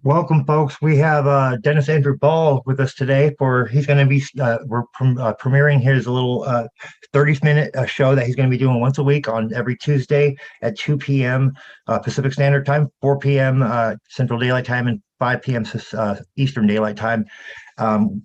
Welcome, folks. We have Dennis Andrew Ball with us today. He's going to be premiering his little 30-minute show that he's going to be doing once a week on every Tuesday at 2 p.m. Pacific Standard Time, 4 p.m. Central Daylight Time, and 5 p.m. Eastern Daylight Time.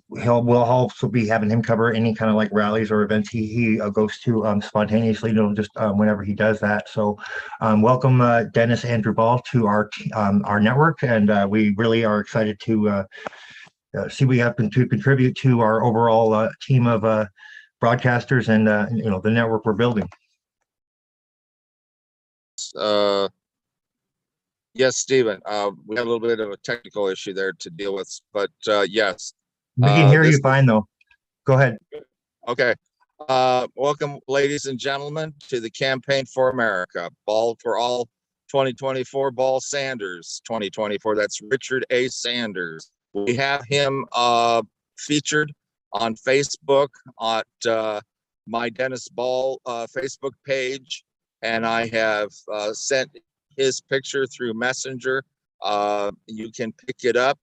We'll also be having him cover any kind of like rallies or events he goes to spontaneously, just whenever he does that. So welcome Dennis Andrew Ball to our network, and we really are excited to see what we happen to contribute to our overall team of broadcasters and the network we're building. Yes, Stephen, we had a little bit of a technical issue there to deal with, but yes. We can hear you fine, though. Go ahead. Okay. Welcome, ladies and gentlemen, to the Campaign for America, Ball for All 2024, Ball Sanders 2024. That's Richard A. Sanders. We have him featured on Facebook at my Dennis Ball Facebook page, and I have sent his picture through Messenger. You can pick it up.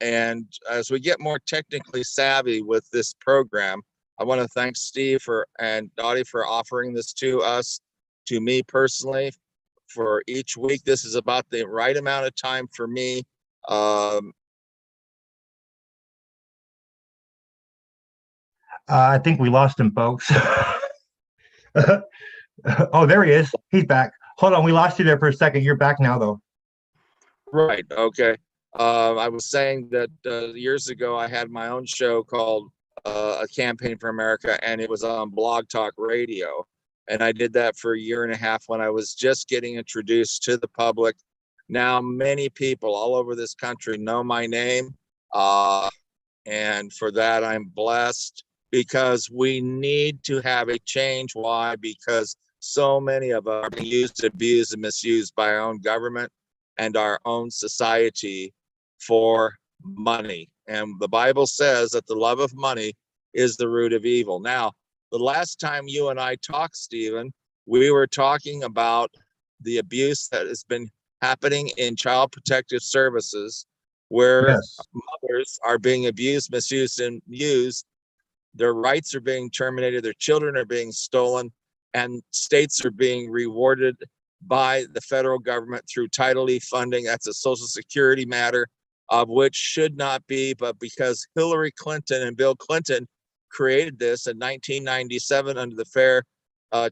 And as we get more technically savvy with this program, I want to thank Steve and Dottie for offering this to us, to me personally, for each week. This is about the right amount of time for me. I think we lost him, folks. Oh, there he is. He's back. Hold on, we lost you there for a second. You're back now, though. Right. Okay. I was saying that years ago I had my own show called A Campaign for America, and it was on Blog Talk Radio. And I did that for a year and a half when I was just getting introduced to the public. Now many people all over this country know my name. And for that, I'm blessed, because we need to have a change. Why? Because so many of us are being used, abused, and misused by our own government and our own society for money. And the Bible says that the love of money is the root of evil. Now, the last time you and I talked, Stephen, we were talking about the abuse that has been happening in Child Protective Services, where Yes. mothers are being abused, misused, and used. Their rights are being terminated, their children are being stolen, and states are being rewarded by the federal government through Title E funding. That's a Social Security matter, of which should not be, but because Hillary Clinton and Bill Clinton created this in 1997 under the Fair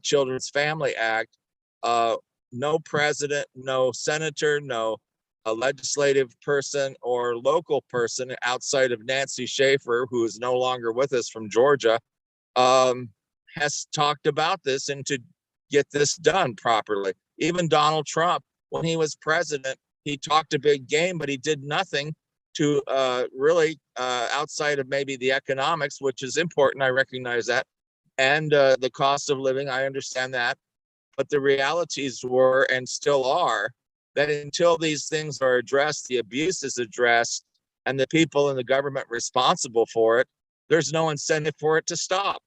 Children's Family Act, no president, no senator, no legislative person or local person outside of Nancy Schaefer, who is no longer with us from Georgia, has talked about this and to get this done properly. Even Donald Trump, when he was president, he talked a big game, but he did nothing to really, outside of maybe the economics, which is important, I recognize that, and the cost of living, I understand that. But the realities were, and still are, that until these things are addressed, the abuse is addressed, and the people in the government responsible for it, there's no incentive for it to stop.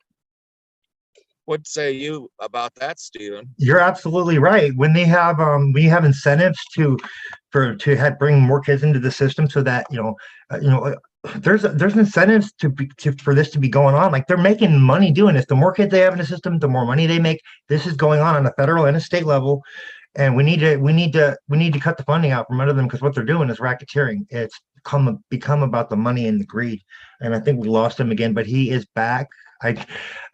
What say you about that, Stephen? You're absolutely right. When they have we have incentives to bring more kids into the system, so that there's incentives for this to be going on. Like, they're making money doing this. The more kids they have in the system, the more money they make. This is going on a federal and a state level, and we need to cut the funding out from under them, because what they're doing is racketeering. It's become about the money and the greed. And I think we lost him again, but he is back.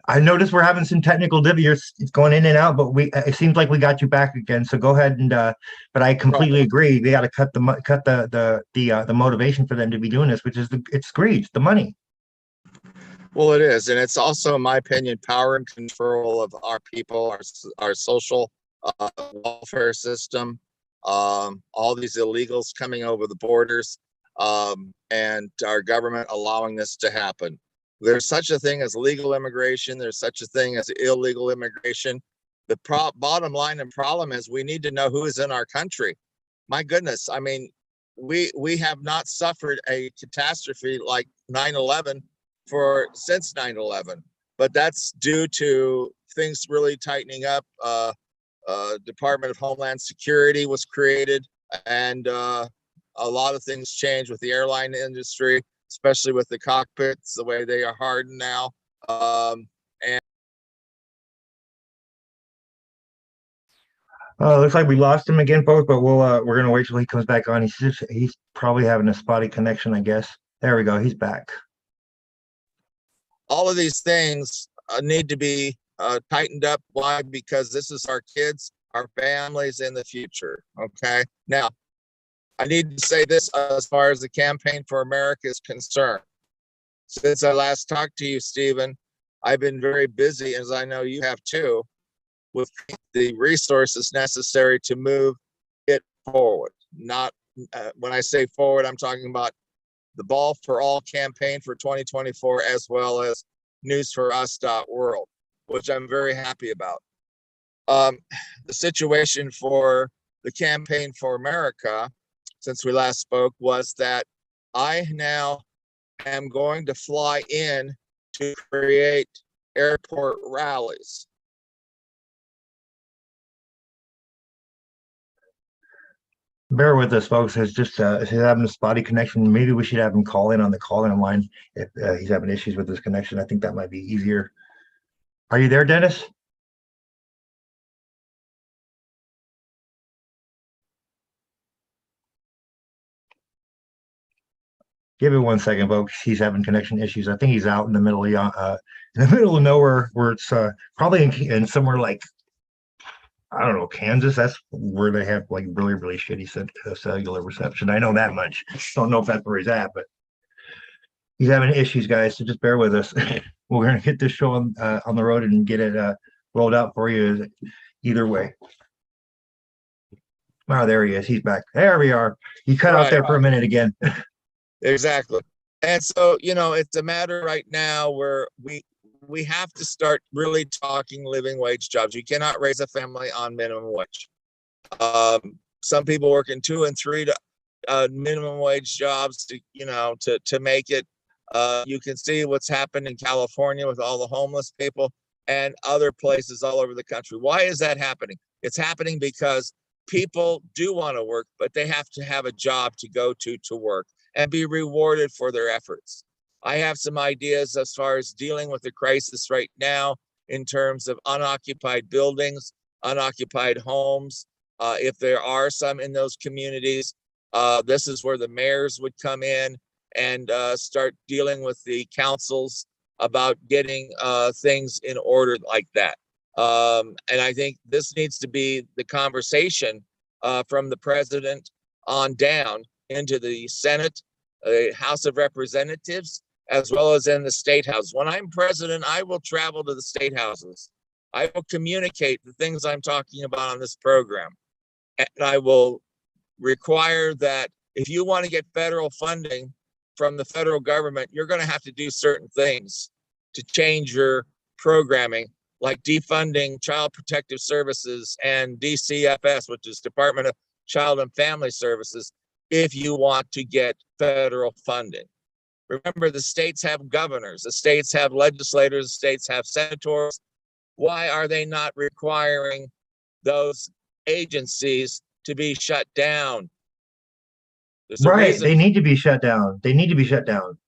I noticed we're having some technical difficulties. It's going in and out, but it seems like we got you back again. So go ahead and but I completely agree. We got to cut the motivation for them to be doing this, which is it's greed, the money. Well, it is, and it's also, in my opinion, power and control of our people, our social welfare system, all these illegals coming over the borders, and our government allowing this to happen. There's such a thing as legal immigration. There's such a thing as illegal immigration. The bottom line and problem is we need to know who is in our country. My goodness, I mean, we have not suffered a catastrophe like 9/11 since 9/11, but that's due to things really tightening up. Department of Homeland Security was created, and a lot of things change with the airline industry, especially with the cockpits, the way they are hardened now. And Looks like we lost him again, folks, but we're gonna wait till he comes back on. He's probably having a spotty connection, I guess. There we go. He's back. all of these things need to be tightened up. Why? Because this is our kids, our families in the future. Okay. Now, I need to say this as far as the Campaign for America is concerned. Since I last talked to you, Stephen, I've been very busy, as I know you have too, with the resources necessary to move it forward. Not when I say forward, I'm talking about the Ball for All campaign for 2024, as well as newsforus.world, which I'm very happy about. The situation for the Campaign for America, since we last spoke, was that I now am going to fly in to create airport rallies. Bear with us, folks. It's just he's having a spotty connection. Maybe we should have him call in on the call-in line if he's having issues with his connection. I think that might be easier. Are you there, Dennis? Give it 1 second, folks. He's having connection issues. I think he's out in the middle of nowhere, where it's probably in somewhere like, I don't know, Kansas. That's where they have like really, really shitty cellular reception. I know that much. Don't know if that's where he's at, but he's having issues, guys. So just bear with us. We're gonna get this show on the road and get it rolled out for you either way. Oh, there he is. He's back. There we are. He cut out there for a minute again. Exactly. And so, it's a matter right now where we have to start really talking living wage jobs. You cannot raise a family on minimum wage. Some people working 2 and 3 minimum wage jobs to make it. You can see what's happened in California with all the homeless people and other places all over the country. Why is that happening? It's happening because people do want to work, but they have to have a job to go to work and be rewarded for their efforts. I have some ideas as far as dealing with the crisis right now in terms of unoccupied buildings, unoccupied homes. If there are some in those communities, this is where the mayors would come in and start dealing with the councils about getting things in order like that. And I think this needs to be the conversation from the president on down into the Senate, House of Representatives, as well as in the state house. When I'm president, I will travel to the state houses. I will communicate the things I'm talking about on this program. And I will require that if you want to get federal funding from the federal government, you're going to have to do certain things to change your programming, like defunding Child Protective Services and DCFS, which is Department of Child and Family Services, if you want to get federal funding. Remember, the states have governors, the states have legislators, the states have senators. Why are they not requiring those agencies to be shut down? Right. They need to be shut down. They need to be shut down.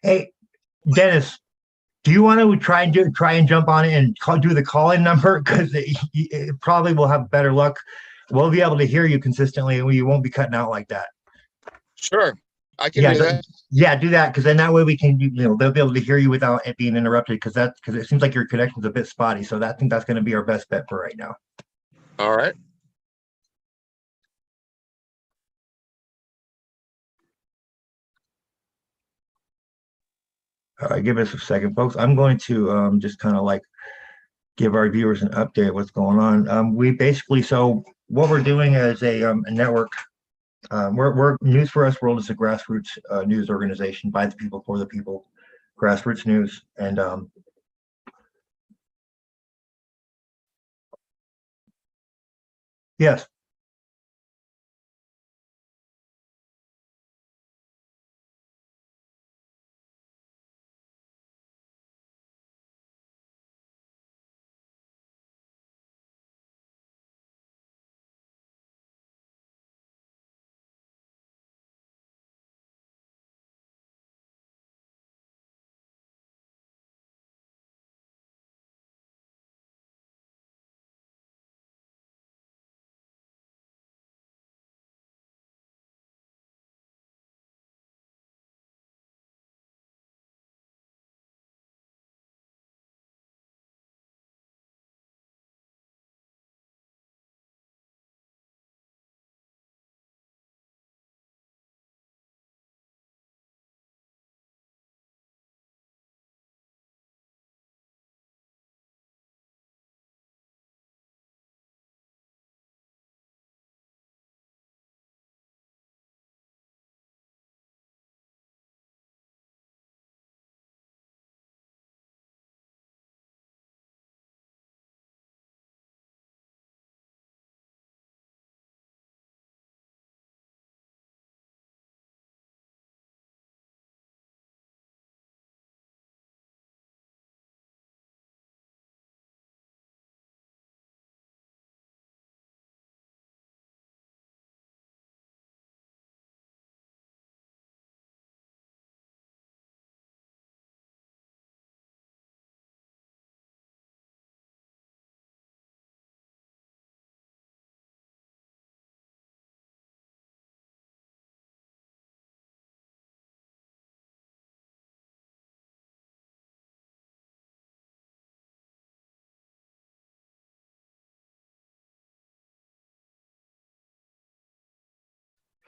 Hey, Dennis, do you want to try and jump on it and do the call-in number? Because it probably will have better luck. We'll be able to hear you consistently, and you won't be cutting out like that. Sure, I can do that. Yeah, do that, because then that way we can, they'll be able to hear you without it being interrupted. Because it seems like your connection's a bit spotty. So I think that's going to be our best bet for right now. All right. All right, give us a second, folks. I'm going to just kind of like give our viewers an update of what's going on. We basically, so what we're doing as a network, we're News for Us World is a grassroots news organization by the people for the people, grassroots news, and yes.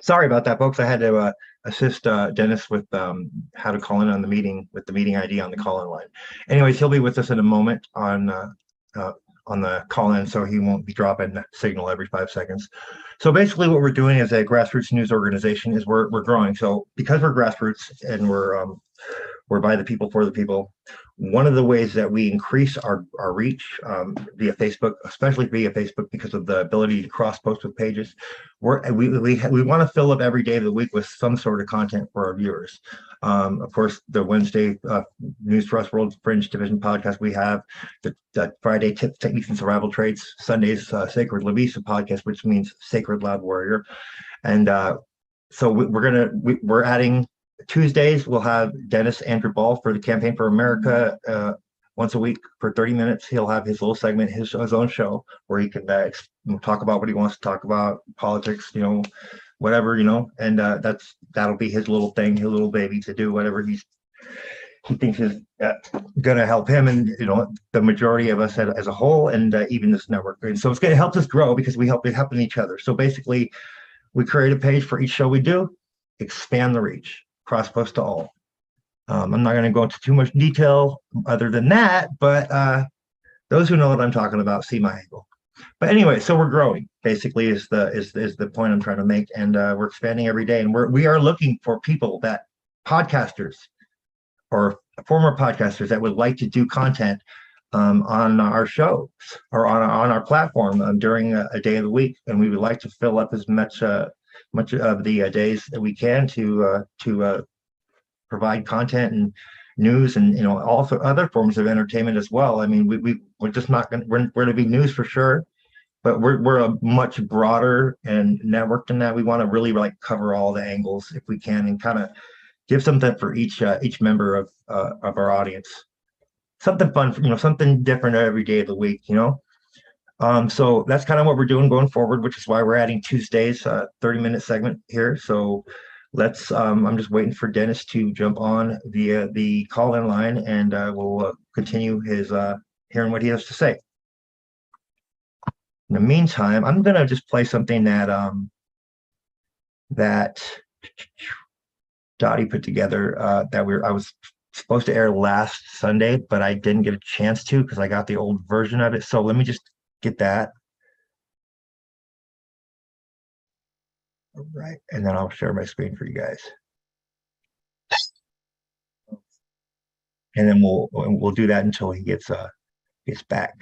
Sorry about that, folks. I had to assist Dennis with how to call in on the meeting with the meeting ID on the call-in line. Anyways, he'll be with us in a moment on the call-in, so he won't be dropping that signal every 5 seconds. So basically, what we're doing as a grassroots news organization is we're growing. So because we're grassroots and we're by the people for the people. One of the ways that we increase our reach via Facebook, especially via Facebook, because of the ability to cross post with pages, we want to fill up every day of the week with some sort of content for our viewers. Of course, the Wednesday News for Us World Fringe Division podcast we have, the Friday Tips, Techniques, and Survival Traits, Sundays Sacred Lovisa podcast, which means Sacred Loud Warrior, and so we're adding. Tuesdays, we'll have Dennis Andrew Ball for the Campaign for America once a week for 30 minutes. He'll have his little segment, his own show, where he can talk about what he wants to talk about, politics, whatever, and that'll be his little thing, his little baby to do whatever he thinks is going to help him and, the majority of us as a whole, and even this network. And so it's going to help us grow because we help each other. So basically, we create a page for each show we do, expand the reach. Cross post to all. I'm not going to go into too much detail other than that, but those who know what I'm talking about see my angle. But anyway, so we're growing. Basically, is the point I'm trying to make, and we're expanding every day. And we are looking for people that podcasters or former podcasters that would like to do content on our shows or on our platform during a day of the week, and we would like to fill up as much of the days that we can to provide content and news and also other forms of entertainment as well. I mean, we're just not going to be news for sure, but we're a much broader and networked than that. We want to really cover all the angles if we can and kind of give something for each member of our audience, something fun, something different every day of the week, So that's kind of what we're doing going forward, which is why we're adding Tuesdays, 30-minute segment here. So let's, I'm just waiting for Dennis to jump on the call-in line, and we'll continue his hearing what he has to say. In the meantime, I'm going to just play something that Dottie put together I was supposed to air last Sunday, but I didn't get a chance to because I got the old version of it. So let me just get that. All right, and then I'll share my screen for you guys. And then we'll do that until he gets back.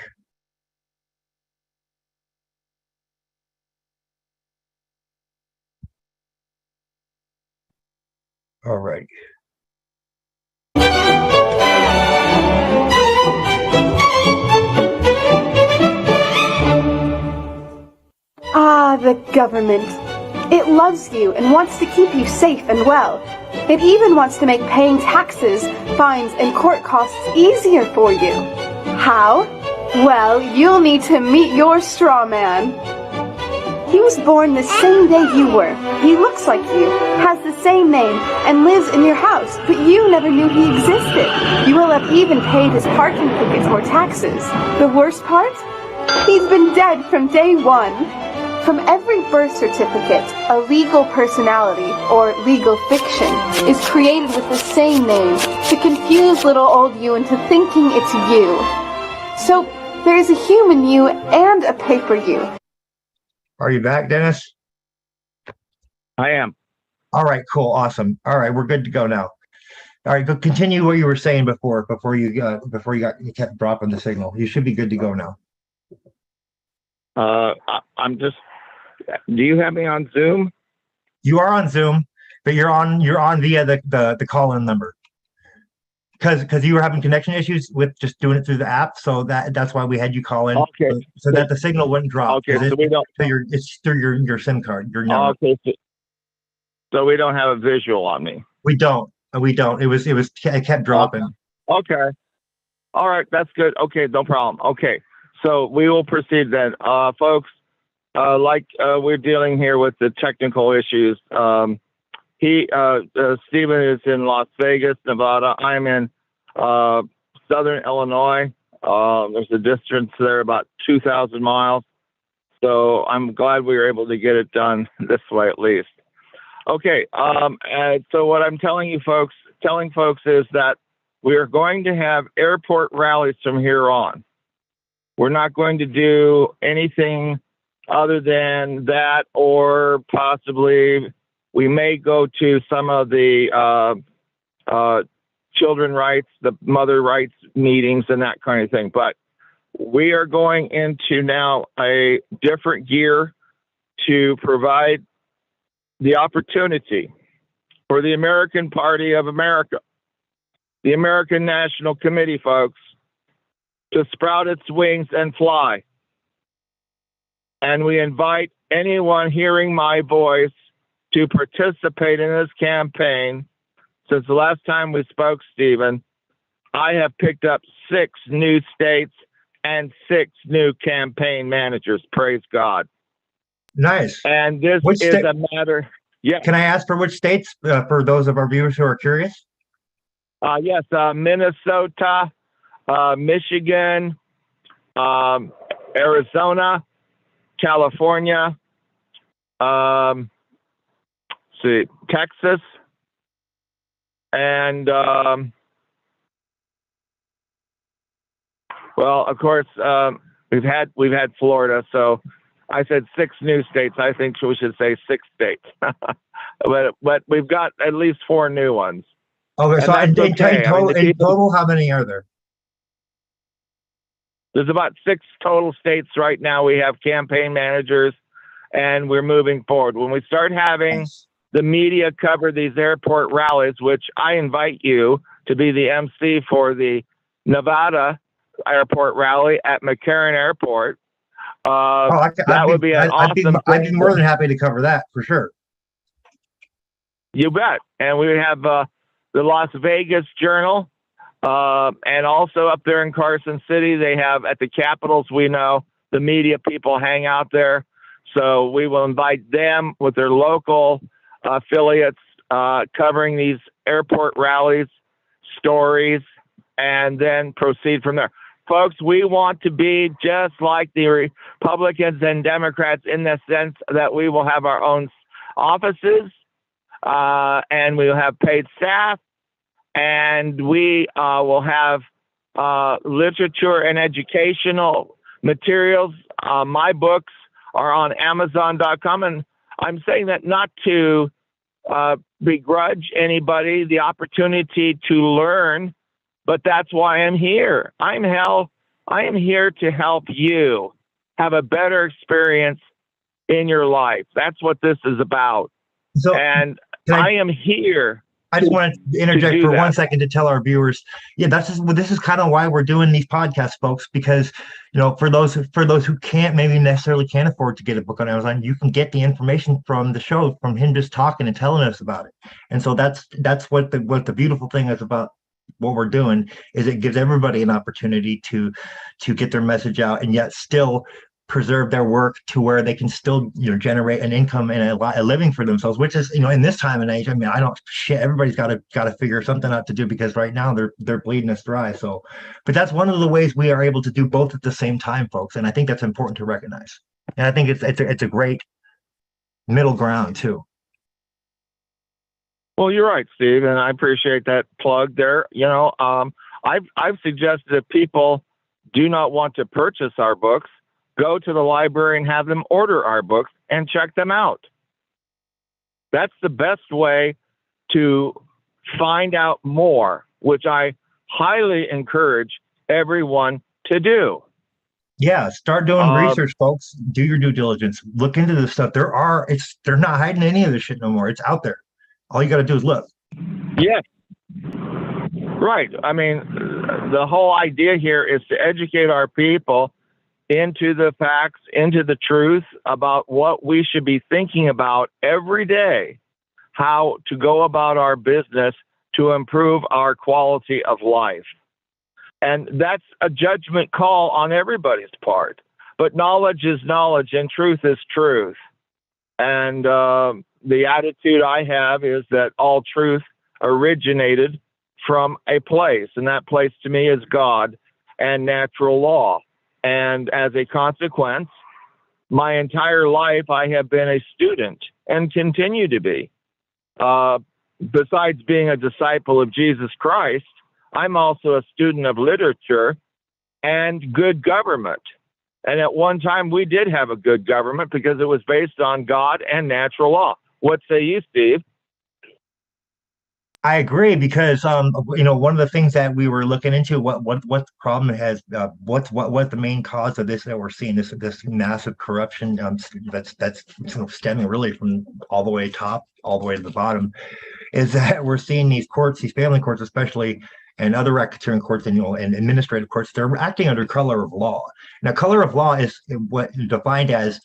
All right. Ah, the government. It loves you and wants to keep you safe and well. It even wants to make paying taxes, fines, and court costs easier for you. How? Well, you'll need to meet your straw man. He was born the same day you were. He looks like you, has the same name, and lives in your house, but you never knew he existed. You will have even paid his parking tickets or taxes. The worst part? He's been dead from day one. From every birth certificate, a legal personality, or legal fiction, is created with the same name to confuse little old you into thinking it's you. So, there is a human you and a paper you. Are you back, Dennis? I am. All right, cool, awesome. All right, we're good to go now. All right, go continue what you were saying before you kept dropping the signal. You should be good to go now. I'm just. Do you have me on Zoom? You are on Zoom, but you're on via the call-in number. Because you were having connection issues with just doing it through the app, so that's why we had you call in, okay, so that the signal wouldn't drop. Okay, so we don't. It's through your SIM card. Your number. Okay, so we don't have a visual on me. We don't. It kept dropping. Okay. All right, that's good. Okay, no problem. Okay, so we will proceed then, folks. We're dealing here with the technical issues. Stephen is in Las Vegas, Nevada. I'm in Southern Illinois. There's a distance there about 2,000 miles. So I'm glad we were able to get it done this way at least. Okay. So what I'm telling folks is that we are going to have airport rallies from here on. We're not going to do anything other than that, or possibly we may go to some of the children rights, the mother rights meetings and that kind of thing. But we are going into now a different gear to provide the opportunity for the American Party of America, the American National Committee, folks, to sprout its wings and fly. And we invite anyone hearing my voice to participate in this campaign. Since the last time we spoke, Stephen, I have picked up 6 new states and 6 new campaign managers. Praise God. Nice. And this is a matter. Yeah. Can I ask for which states for those of our viewers who are curious? Yes, Minnesota, Michigan, Arizona, California, Texas, and well, of course, we've had Florida. So I said 6 new states. I think we should say 6 states, but we've got at least 4 new ones. Okay, so in total, how many are there? There's about 6 total states right now. We have campaign managers, and we're moving forward. When we start having the media cover these airport rallies, which I invite you to be the MC for the Nevada airport rally at McCarran Airport. Would be an awesome thing. I'd be more than happy to cover that for sure. You bet. And we have the Las Vegas Journal, and also up there in Carson City, they have at the Capitals, we know the media people hang out there. So we will invite them with their local affiliates covering these airport rallies, stories, and then proceed from there. Folks, we want to be just like the Republicans and Democrats in the sense that we will have our own offices, and we will have paid staff, and we will have literature and educational materials. My books are on Amazon.com, and I'm saying that not to begrudge anybody the opportunity to learn, but that's why I'm here. I am here to help you have a better experience in your life. That's what this is about. So, and I am here. I just want to interject for 1 second to tell our viewers, this is kind of why we're doing these podcasts, folks, because, for those who can't afford to get a book on Amazon, you can get the information from the show, from him just talking and telling us about it. And so that's what the beautiful thing is about what we're doing, is it gives everybody an opportunity to get their message out and yet still preserve their work to where they can still generate an income and a living for themselves, which is in this time and age, everybody's got to figure something out to do, because right now they're bleeding us dry. So but that's one of the ways we are able to do both at the same time, folks, and I think that's important to recognize, and I think it's a great middle ground too. Well, you're right, Steve, and I appreciate that plug there. I've suggested that people do not want to purchase our books, go to the library and have them order our books and check them out. That's the best way to find out more, which I highly encourage everyone to do. Yeah, start doing research, folks. Do your due diligence. Look into this stuff. They're not hiding any of this shit no more. It's out there. All you got to do is look. Yeah. Right. I mean, the whole idea here is to educate our people into the facts, into the truth about what we should be thinking about every day, how to go about our business to improve our quality of life. And that's a judgment call on everybody's part. But knowledge is knowledge and truth is truth. And the attitude I have is that all truth originated from a place, and that place to me is God and natural law. And as a consequence, my entire life I have been a student and continue to be. besides being a disciple of Jesus Christ, I'm also a student of literature and good government. And at one time, we did have a good government because it was based on God and natural law. What say you, Steve? I agree because one of the things that we were looking into what the problem has what the main cause of this that we're seeing this massive corruption that's stemming really from all the way top all the way to the bottom is that we're seeing these courts, these family courts especially, and other racketeering courts and and administrative courts, they're acting under color of law. Now, color of law is what is defined as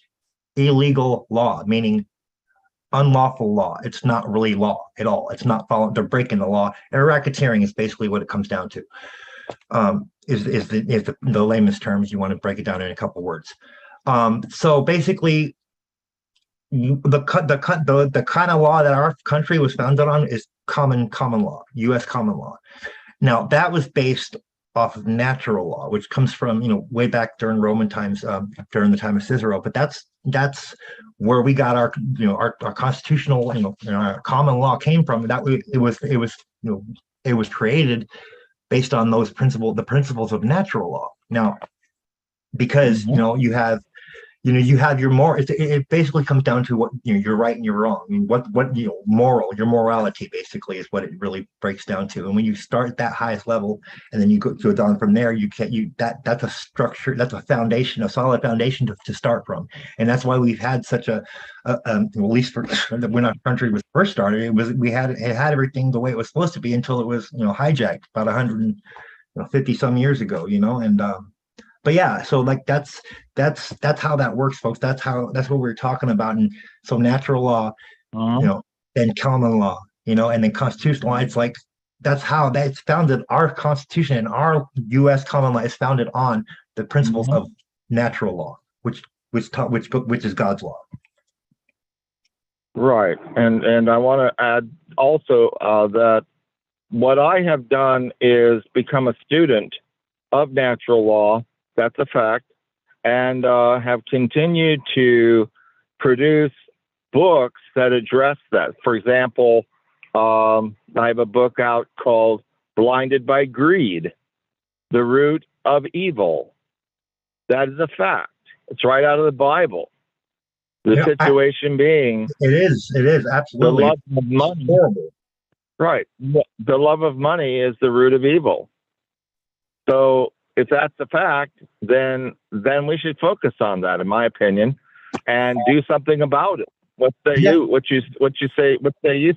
illegal law, meaning unlawful law. It's not really law at all. It's not following. They're breaking the law. And racketeering is basically what it comes down to. Is the layman's terms. You want to break it down in a couple words. So basically, the kind of law that our country was founded on is common law, U.S. common law. Now that was based off of natural law, which comes from way back during Roman times, during the time of Cicero. But that's where we got our our constitutional our common law came from. It was created based on those the principles of natural law. Now, because you have your moral. It basically comes down to what you're right and you're wrong. I mean, what your morality basically is what it really breaks down to. And when you start at that highest level, and then you go down from there, that's a structure, that's a foundation, a solid foundation to start from. And that's why we've had such at least when our country was first started, it had everything the way it was supposed to be until it was hijacked about 150 some years ago. But yeah, so like that's how that works, folks. That's what we're talking about. And so natural law, then common law, and then constitutional law. It's like that's how that's founded. Our Constitution and our U.S. common law is founded on the principles of natural law, which is God's law. Right, and I want to add also that what I have done is become a student of natural law. That's a fact, and have continued to produce books that address that. For example, I have a book out called Blinded by Greed, The Root of Evil. That is a fact. It's right out of the Bible. The situation being... It is absolutely. The love of money. Horrible. Right. The love of money is the root of evil. So if that's a fact, then we should focus on that, in my opinion, and do something about it. What say you? What say you,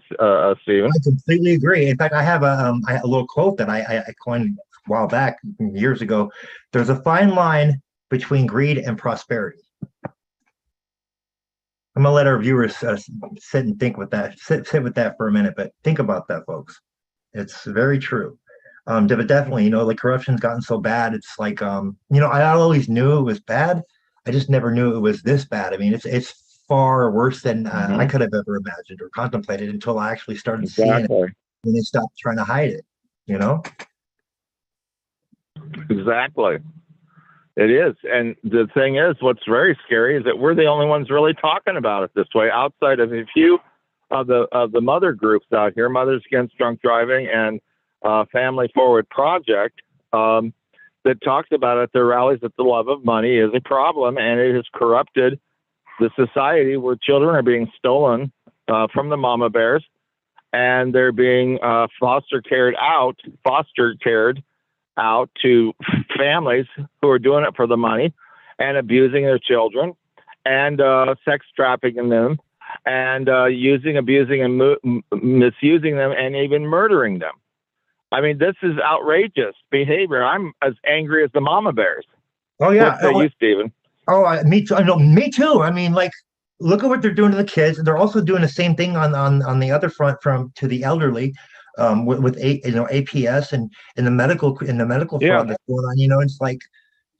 Stephen? I completely agree. In fact, I have a little quote that I coined a while back, years ago. There's a fine line between greed and prosperity. I'm gonna let our viewers sit and think with that. Sit with that for a minute, but think about that, folks. It's very true. But definitely, like corruption's gotten so bad. It's like, I always knew it was bad. I just never knew it was this bad. I mean, it's far worse than I could have ever imagined or contemplated until I actually started seeing it when they stopped trying to hide it. Exactly. It is. And the thing is, what's very scary is that we're the only ones really talking about it this way, outside of a few of the mother groups out here, Mothers Against Drunk Driving and Family Forward Project, that talks about at their rallies that the love of money is a problem, and it has corrupted the society where children are being stolen from the mama bears, and they're being foster cared out to families who are doing it for the money and abusing their children and sex trafficking them and using, abusing, and misusing them and even murdering them. I mean, this is outrageous behavior. I'm as angry as the mama bears. Oh yeah, what say you, Stephen? Oh, me too. I know, me too. I mean, like, look at what they're doing to the kids. They're also doing the same thing on the other front to the elderly, with APS and in the medical front that's going on. It's like,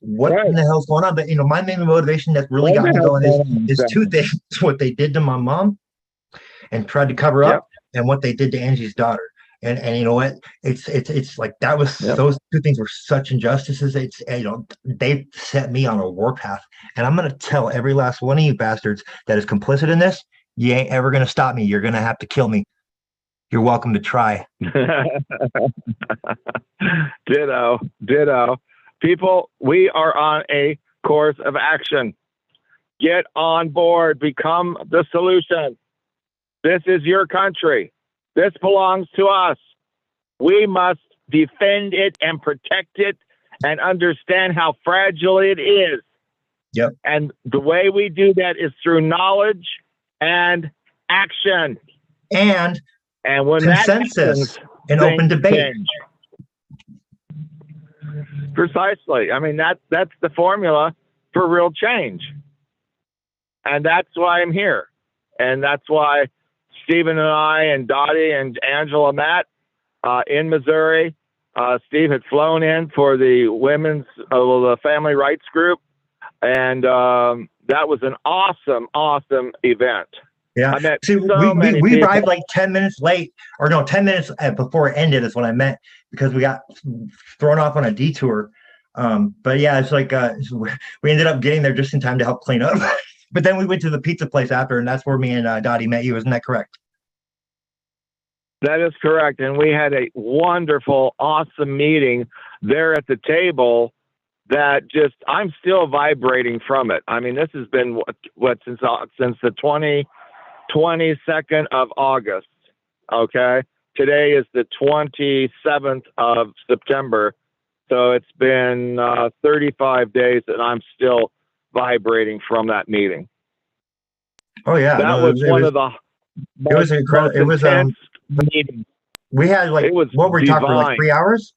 what in the hell's going on? But my main motivation that's really got me going is two things: what they did to my mom and tried to cover up, and what they did to Angie's daughter. And you know what? It's like that was those two things were such injustices. It's they set me on a warpath, and I'm gonna tell every last one of you bastards that is complicit in this. You ain't ever gonna stop me. You're gonna have to kill me. You're welcome to try. Ditto. People, we are on a course of action. Get on board. Become the solution. This is your country. This belongs to us. We must defend it and protect it and understand how fragile it is. Yep. And the way we do that is through knowledge and action. And when consensus that happens, and open things debate. change. Precisely. I mean, that's the formula for real change. And that's why I'm here. And that's why Stephen and I and Dottie and Angela met in Missouri. Steve had flown in for the women's the family rights group. And that was an awesome event. Yeah. I met See, many we people. arrived like 10 minutes late, or no, 10 minutes before it ended is when I met, because we got thrown off on a detour. But yeah, it's like we ended up getting there just in time to help clean up. But then we went to the pizza place after, and that's where me and Dottie met you. Isn't that correct? That is correct. And we had a wonderful, awesome meeting there at the table that just, I'm still vibrating from it. I mean, this has been since the 22nd of August. Okay. Today is the 27th of September. So it's been 35 days and I'm still vibrating from that meeting. Oh yeah. That was one of the it was incredible. It was meetings. We had like, it was what were we talking for, like 3 hours?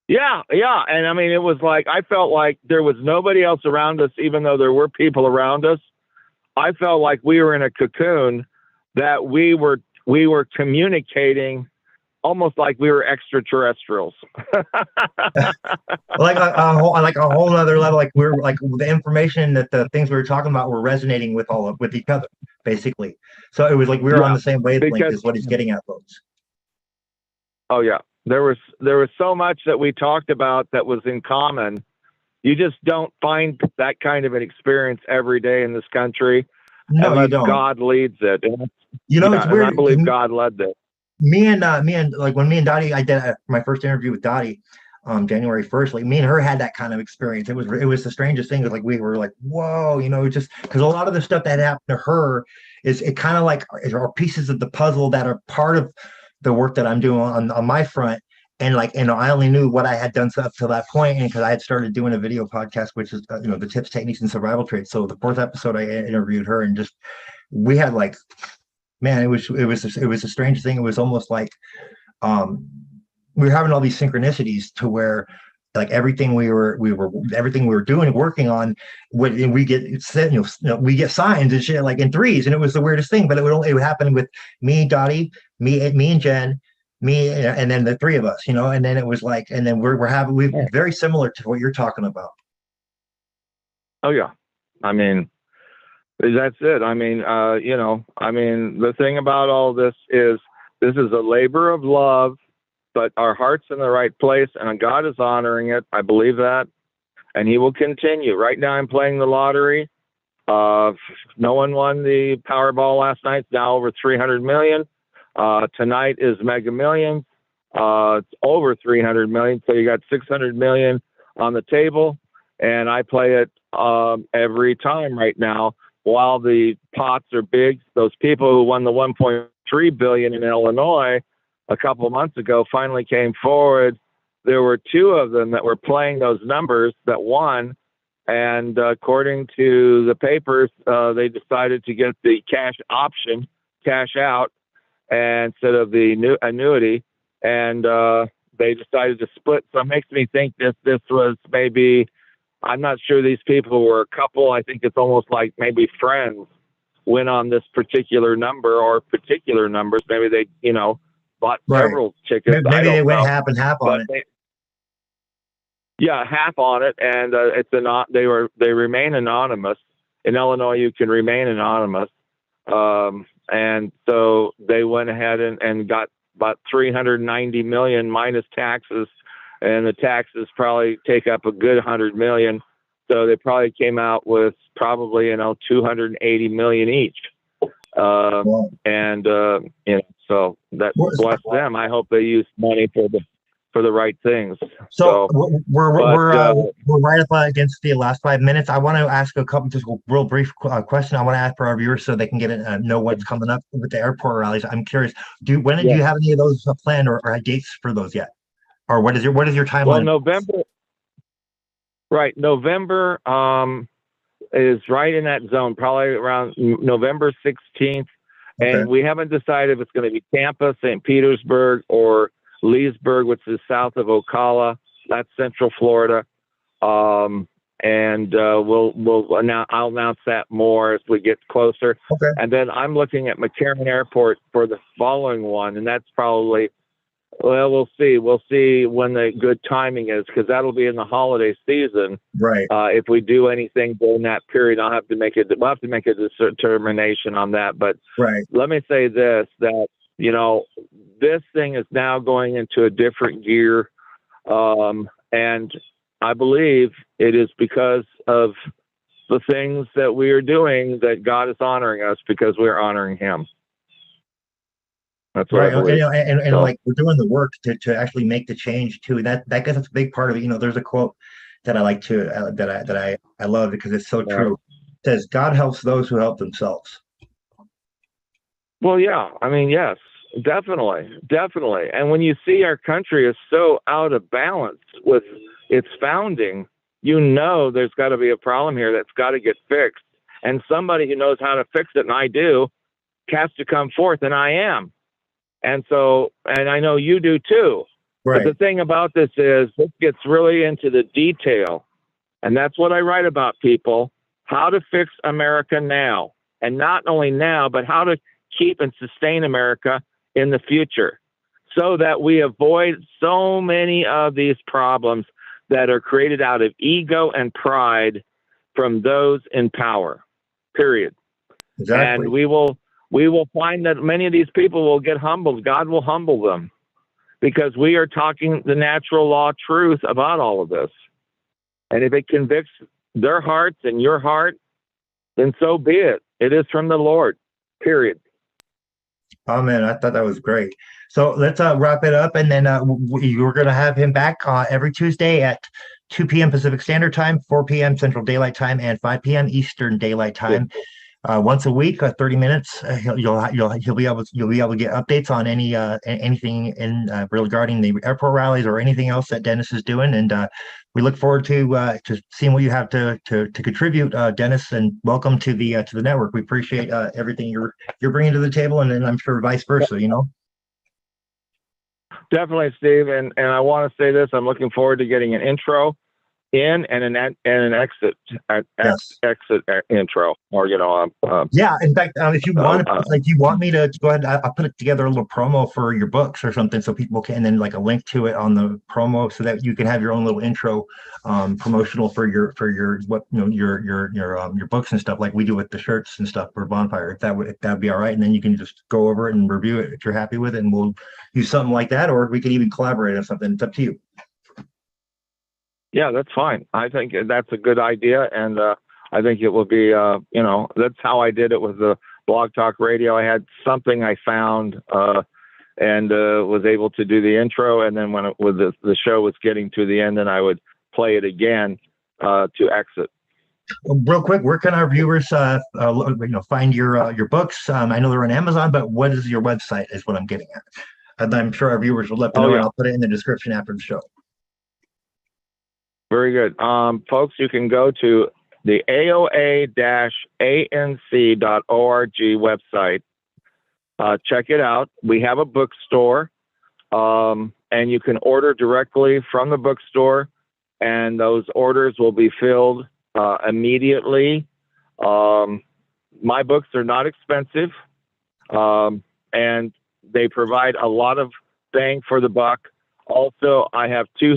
Yeah. And I mean, it was like, I felt like there was nobody else around us, even though there were people around us. I felt like we were in a cocoon, that we were communicating almost like we were extraterrestrials. like a whole other level. Like we're like the information that the things we were talking about were resonating with with each other, basically. So it was like we were on the same wavelength is what he's getting at, folks. Oh yeah. There was so much that we talked about that was in common. You just don't find that kind of an experience every day in this country. No, you don't. God leads it. You know, it's weird. I believe God led this. Me and like when me and Dottie, I did my first interview with Dottie, January 1st. Like me and her had that kind of experience. It was the strangest thing. It was like we were like, whoa, you know, just because a lot of the stuff that happened to her is it kind of like are pieces of the puzzle that are part of the work that I'm doing on my front. And like, you know, I only knew what I had done up to that point, and because I had started doing a video podcast, which is you know, the tips, techniques, and survival traits. So the 4th episode, I interviewed her, and just we had like, man, it was a strange thing. It was almost like we were having all these synchronicities to where like everything we were doing, working on, we get we get signs and shit like in threes, and it was the weirdest thing. But it would happen with me, Dottie, me and Jen, me, and then the three of us, you know. And then it was like, and then we're very similar to what you're talking about. Oh yeah, I mean, that's it. I mean, you know, I mean, the thing about all this is a labor of love, but our heart's in the right place, and God is honoring it. I believe that, and He will continue. Right now, I'm playing the lottery. No one won the Powerball last night. It's now over 300 million. Tonight is Mega Millions. It's over 300 million. So you got 600 million on the table, and I play it every time right now. While the pots are big, those people who won the 1.3 billion in Illinois a couple of months ago finally came forward. There were 2 of them that were playing those numbers that won, and according to the papers, they decided to get the cash option, cash out, instead of the annuity, and they decided to split. So it makes me think this was maybe, I'm not sure these people were a couple. I think it's almost like maybe friends went on this particular number or particular numbers. Maybe they, you know, bought several tickets. Maybe they went half and half on it. Yeah, half on it, and they remain anonymous. In Illinois, you can remain anonymous. And so they went ahead and got about 390 million minus taxes, and the taxes probably take up a good 100 million. So they probably came out with probably, 280 million each. Wow. And so that What- bless them. I hope they use money for the right things. So but, we're right up against the last 5 minutes. I want to ask a couple just real brief question. I want to ask for our viewers so they can get know what's coming up with the airport rallies. I'm curious. Do you have any of those planned or dates for those yet? Or what is your timeline? Well, November. Right, November is right in that zone, probably around November 16th. Okay. And we haven't decided if it's going to be Tampa, St. Petersburg, or Leesburg, which is south of Ocala. That's Central Florida. I'll announce that more as we get closer. Okay. And then I'm looking at McCarran Airport for the following one, and that's probably, well, we'll see. We'll see when the good timing is, because that'll be in the holiday season. Right. If we do anything during that period, we'll have to make a determination on that. But Right. let me say this, that, this thing is now going into a different gear. And I believe it is because of the things that we are doing that God is honoring us, because we're honoring him. That's what I believe. And like we're doing the work to actually make the change too. That gets us a big part of it. There's a quote that I like to that I love because it's so true. It says, "God helps those who help themselves." Well, yeah. I mean, yes, definitely. And when you see our country is so out of balance with its founding, there's got to be a problem here that's got to get fixed. And somebody who knows how to fix it, and I do, has to come forth, and I am. And so, and I know you do too. Right. But the thing about this is, this gets really into the detail. And that's what I write about, people. How to fix America now. And not only now, but how to keep and sustain America in the future, so that we avoid so many of these problems that are created out of ego and pride from those in power, period. Exactly. And we will find that many of these people will get humbled. God will humble them, because we are talking the natural law truth about all of this. And if it convicts their hearts and your heart, then so be it. It is from the Lord, period. Oh man, I thought that was great. So let's wrap it up, and then we're going to have him back every Tuesday at 2 p.m. Pacific Standard Time, 4 p.m. Central Daylight Time, and 5 p.m. Eastern Daylight Time. Once a week, 30 minutes. You'll be able to get updates on anything regarding the airport rallies or anything else that Dennis is doing, and we look forward to seeing what you have to contribute, Dennis. And welcome to the network. We appreciate everything you're bringing to the table, and I'm sure vice versa. Definitely, Steve. And I want to say this: I'm looking forward to getting an intro in and an exit intro, or yeah. In fact, if you want me to go ahead, I'll put together a little promo for your books or something, so people can, and then like a link to it on the promo, so that you can have your own little intro promotional for your your books and stuff, like we do with the shirts and stuff for Bonfire. If that'd be all right, and then you can just go over it and review it if you're happy with it, and we'll use something like that, or we could even collaborate on something. It's up to you. Yeah, that's fine. I think that's a good idea, and I think it will be, that's how I did it with the Blog Talk Radio. I had something I found and was able to do the intro, and then when the show was getting to the end, then I would play it again to exit. Real quick, where can our viewers find your books? I know they're on Amazon, but what is your website is what I'm getting at. And I'm sure our viewers will let me know, yeah. and I'll put it in the description after the show. Very good. Folks, you can go to the AOA-ANC.org website. Check it out. We have a bookstore, and you can order directly from the bookstore, and those orders will be filled immediately. My books are not expensive, and they provide a lot of bang for the buck. Also, I have two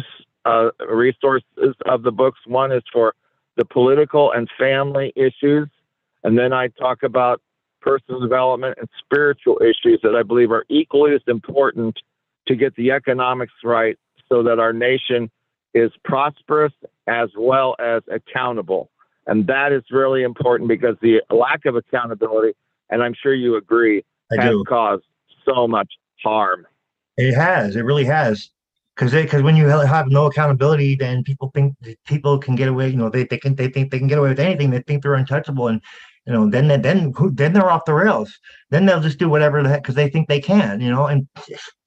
resources of the books. One is for the political and family issues, and then I talk about personal development and spiritual issues that I believe are equally as important to get the economics right, so that our nation is prosperous as well as accountable. And that is really important, because the lack of accountability and I'm sure you agree, I has do. caused so much harm. It has. It really has. Because when you have no accountability, then people think people can get away. You know, they think they can get away with anything. They think they're untouchable, and you know, then they're off the rails. Then they'll just do whatever the heck because they think they can. You know, and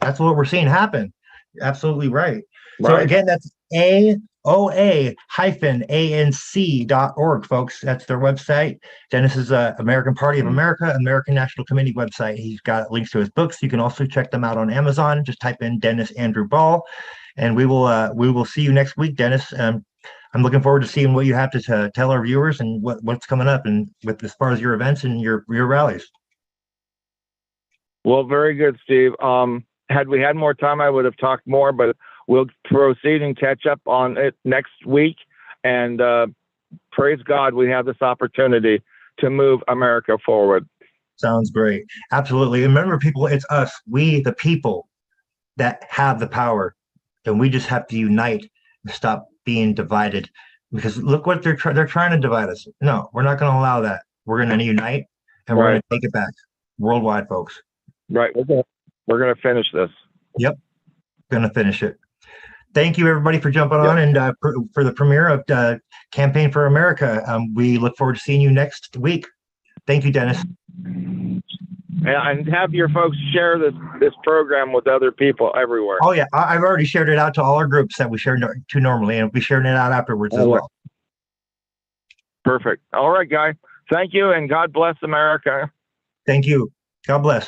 that's what we're seeing happen. Absolutely right. So Right. again, that's AOA-ANC.org, folks. That's their website. Dennis is American Party of America, American National Committee website. He's got links to his books. You can also check them out on Amazon. Just type in Dennis Andrew Ball, and we will see you next week, Dennis. I'm looking forward to seeing what you have to tell our viewers and what's coming up and with as far as your events and your rallies. Well, very good, Steve. Had we had more time, I would have talked more, but we'll proceed and catch up on it next week. And praise God, we have this opportunity to move America forward. Sounds great. Absolutely. Remember, people, it's us, we, the people, that have the power, and we just have to unite and stop being divided. Because look what they're trying to divide us. No, we're not going to allow that. We're going to unite, and we're going to take it back worldwide, folks. Right. We're gonna finish this. Yep. Going to finish it. Thank you, everybody, for jumping on and for the premiere of Campaign for America. We look forward to seeing you next week. Thank you, Dennis. And have your folks share this program with other people everywhere. Oh, yeah. I've already shared it out to all our groups that we share to normally, and we'll be sharing it out afterwards as well. Perfect. All right, guy. Thank you, and God bless America. Thank you. God bless.